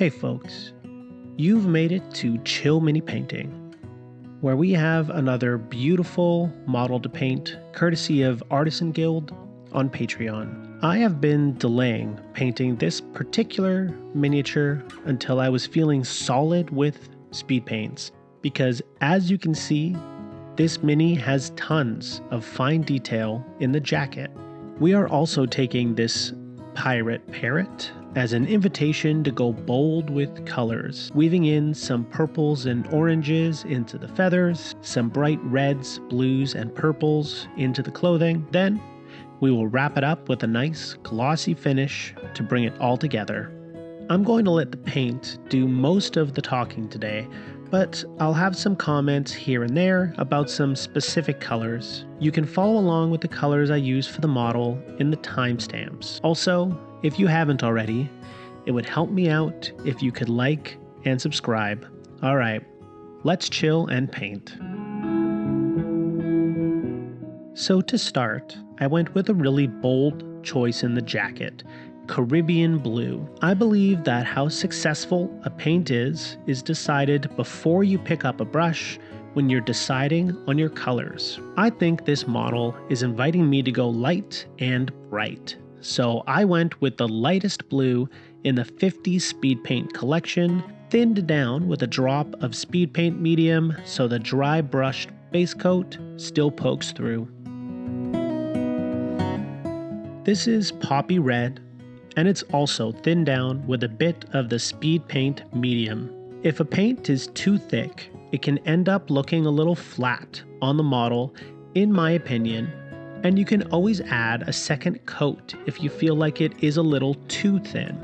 Hey folks, you've made it to Chill Mini Painting, where we have another beautiful model to paint courtesy of Artisan Guild on Patreon. I have been delaying painting this particular miniature until I was feeling solid with speed paints, because as you can see, this mini has tons of fine detail in the jacket. We are also taking this pirate Parrot as an invitation to go bold with colors, weaving in some purples and oranges into the feathers, some bright reds, blues, and purples into the clothing. Then we will wrap it up with a nice glossy finish to bring it all together. I'm going to let the paint do most of the talking today, but I'll have some comments here and there about some specific colors. You can follow along with the colors I use for the model in the timestamps. Also, if you haven't already, it would help me out if you could like and subscribe. Alright, let's chill and paint. So to start, I went with a really bold choice in the jacket, Caribbean blue. I believe that how successful a paint is decided before you pick up a brush when you're deciding on your colors. I think this model is inviting me to go light and bright. So I went with the lightest blue in the 50 speed paint collection, thinned down with a drop of speed paint medium so the dry brushed base coat still pokes through. This is poppy red, and it's also thinned down with a bit of the speed paint medium. If a paint is too thick, it can end up looking a little flat on the model, in my opinion, and you can always add a second coat if you feel like it is a little too thin.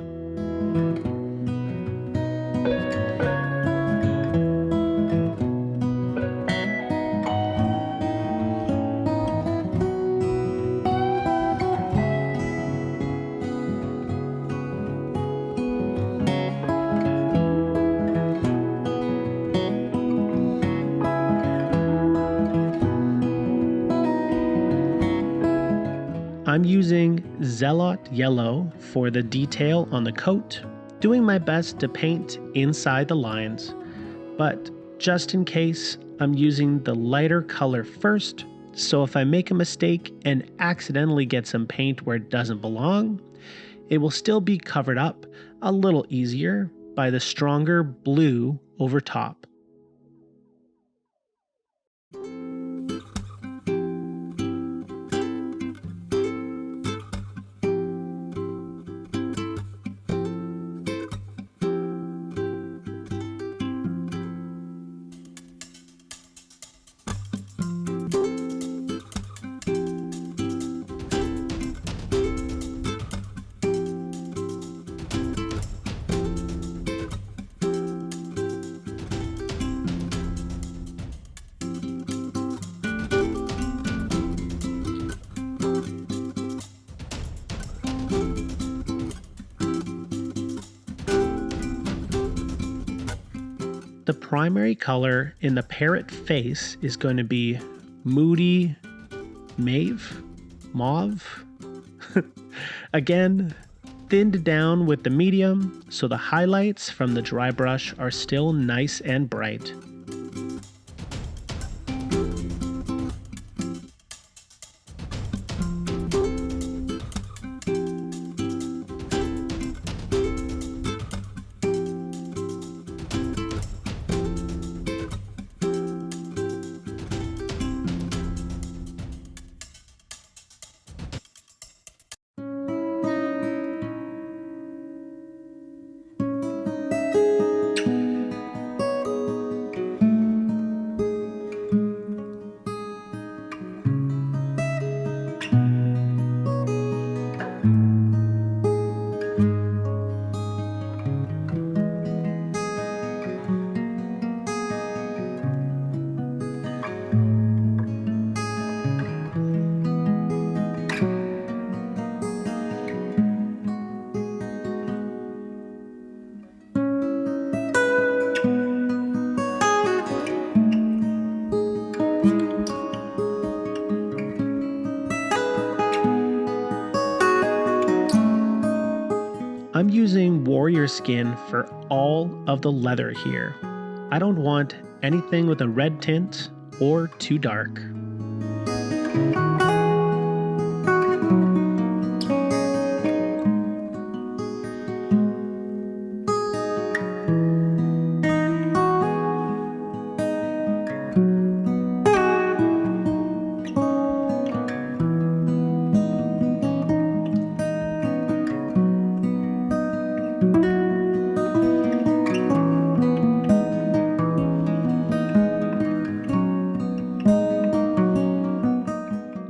I'm using Zealot Yellow for the detail on the coat, doing my best to paint inside the lines, but just in case, I'm using the lighter color first, so if I make a mistake and accidentally get some paint where it doesn't belong, it will still be covered up a little easier by the stronger blue over top. The primary color in the Parrot face is going to be Moody Mauve. Again, thinned down with the medium, so the highlights from the dry brush are still nice and bright. I'm using warrior skin for all of the leather here. I don't want anything with a red tint or too dark.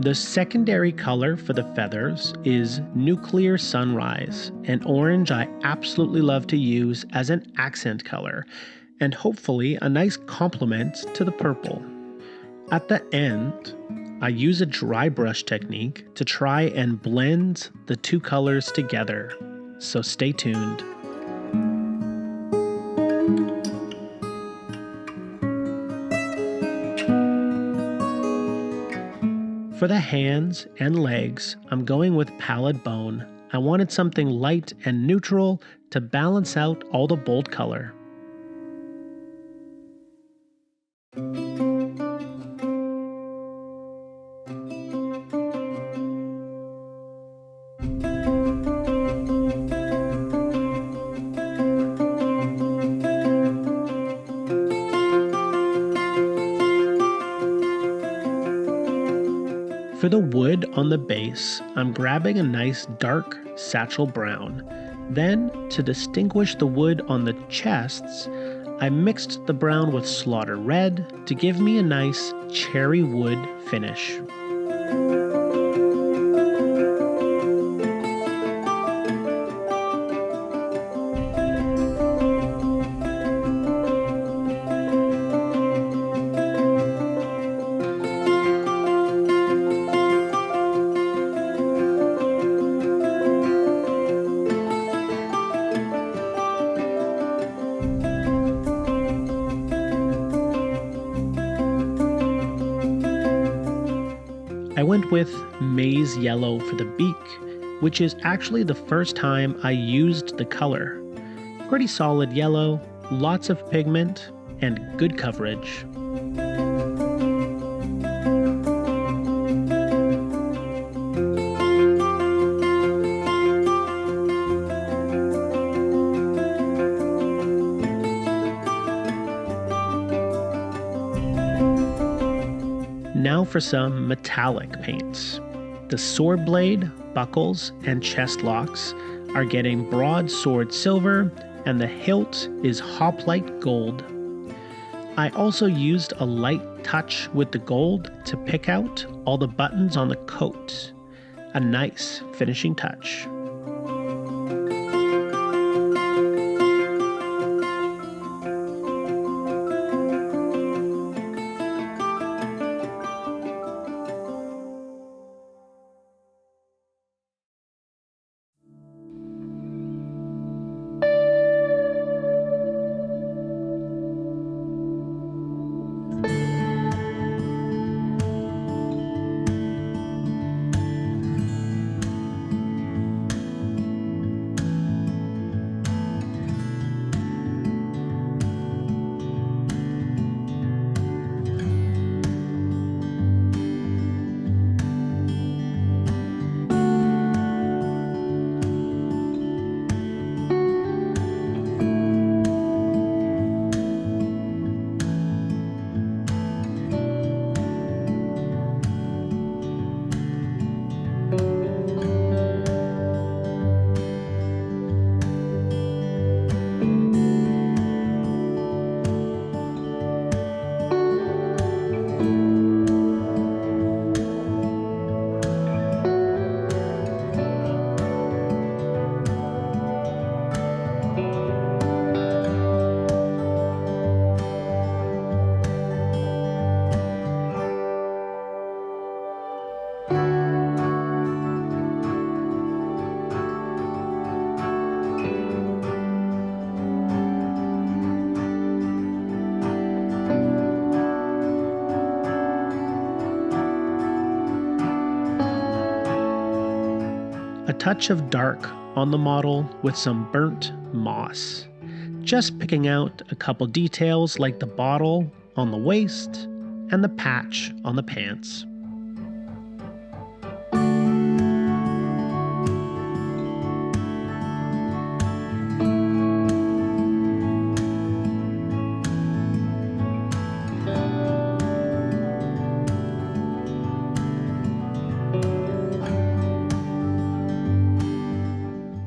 The secondary color for the feathers is Nuclear Sunrise, an orange I absolutely love to use as an accent color, and hopefully a nice complement to the purple. At the end, I use a dry brush technique to try and blend the two colors together, so stay tuned. For the hands and legs, I'm going with Pallid Bone. I wanted something light and neutral to balance out all the bold color. For the wood on the base, I'm grabbing a nice dark Satchel brown. Then, to distinguish the wood on the chests, I mixed the brown with Slaughter Red to give me a nice cherry wood finish. I went with Maize Yellow for the beak, which is actually the first time I used the color. Pretty solid yellow, lots of pigment, and good coverage. Now for some metallic paints. The sword blade, buckles, and chest locks are getting Broadsword Silver, and the hilt is Hoplite Gold. I also used a light touch with the gold to pick out all the buttons on the coat. A nice finishing touch. touch of dark on the model with some burnt moss. Just picking out a couple details like the bottle on the waist and the patch on the pants.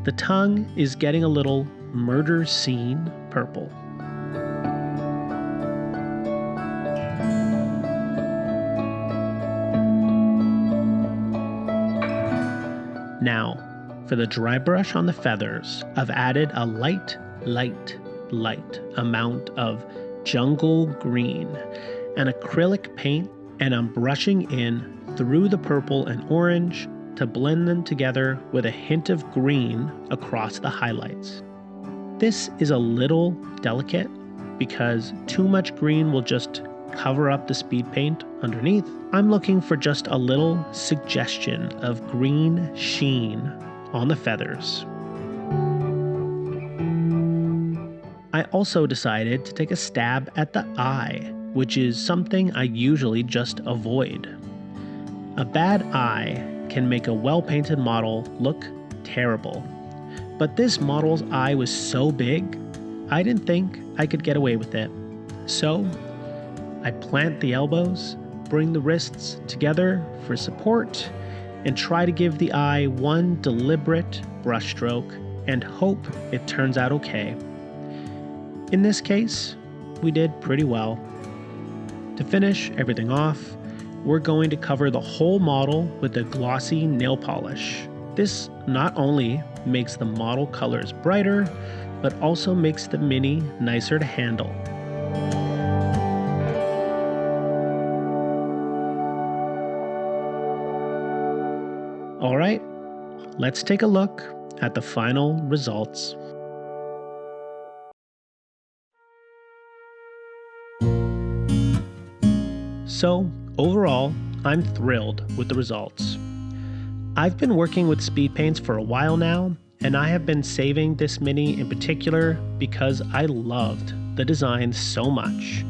The tongue is getting a little murder scene purple. Now, for the dry brush on the feathers, I've added a light amount of jungle green and acrylic paint, and I'm brushing in through the purple and orange to blend them together with a hint of green across the highlights. This is a little delicate because too much green will just cover up the speed paint underneath. I'm looking for just a little suggestion of green sheen on the feathers. I also decided to take a stab at the eye, which is something I usually just avoid. A bad eye can make a well-painted model look terrible. But this model's eye was so big, I didn't think I could get away with it. So, I plant the elbows, bring the wrists together for support, and try to give the eye one deliberate brushstroke and hope it turns out okay. In this case, we did pretty well. To finish everything off, we're going to cover the whole model with a glossy nail polish. This not only makes the model colors brighter, but also makes the mini nicer to handle. Alright, let's take a look at the final results. So, overall, I'm thrilled with the results. I've been working with speed paints for a while now, and I have been saving this mini in particular because I loved the design so much.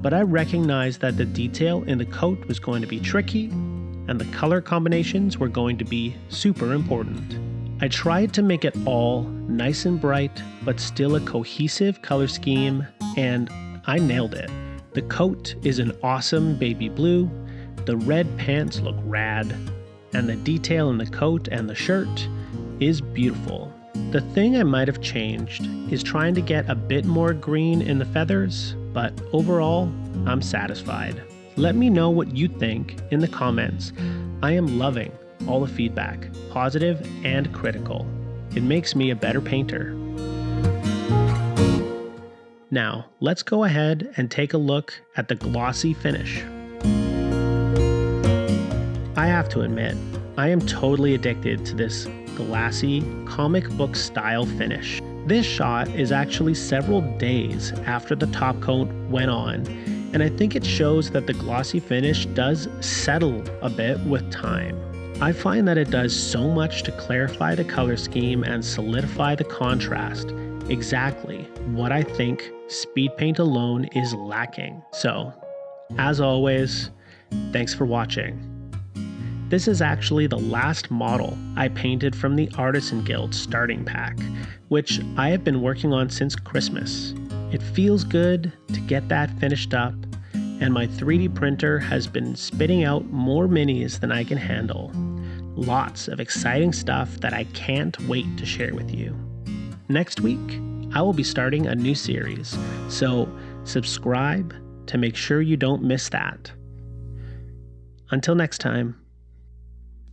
But I recognized that the detail in the coat was going to be tricky, and the color combinations were going to be super important. I tried to make it all nice and bright, but still a cohesive color scheme, and I nailed it. The coat is an awesome baby blue, the red pants look rad, and the detail in the coat and the shirt is beautiful. The thing I might have changed is trying to get a bit more green in the feathers, but overall, I'm satisfied. Let me know what you think in the comments. I am loving all the feedback, positive and critical. It makes me a better painter. Now, let's go ahead and take a look at the glossy finish. I have to admit, I am totally addicted to this glassy comic book style finish. This shot is actually several days after the top coat went on, and I think it shows that the glossy finish does settle a bit with time. I find that it does so much to clarify the color scheme and solidify the contrast, exactly what I think speed paint alone is lacking. So, as always, thanks for watching. This is actually the last model I painted from the Artisan Guild starting pack, which I have been working on since Christmas. It feels good to get that finished up, and my 3D printer has been spitting out more minis than I can handle. Lots of exciting stuff that I can't wait to share with you. Next week, I will be starting a new series, so subscribe to make sure you don't miss that. Until next time.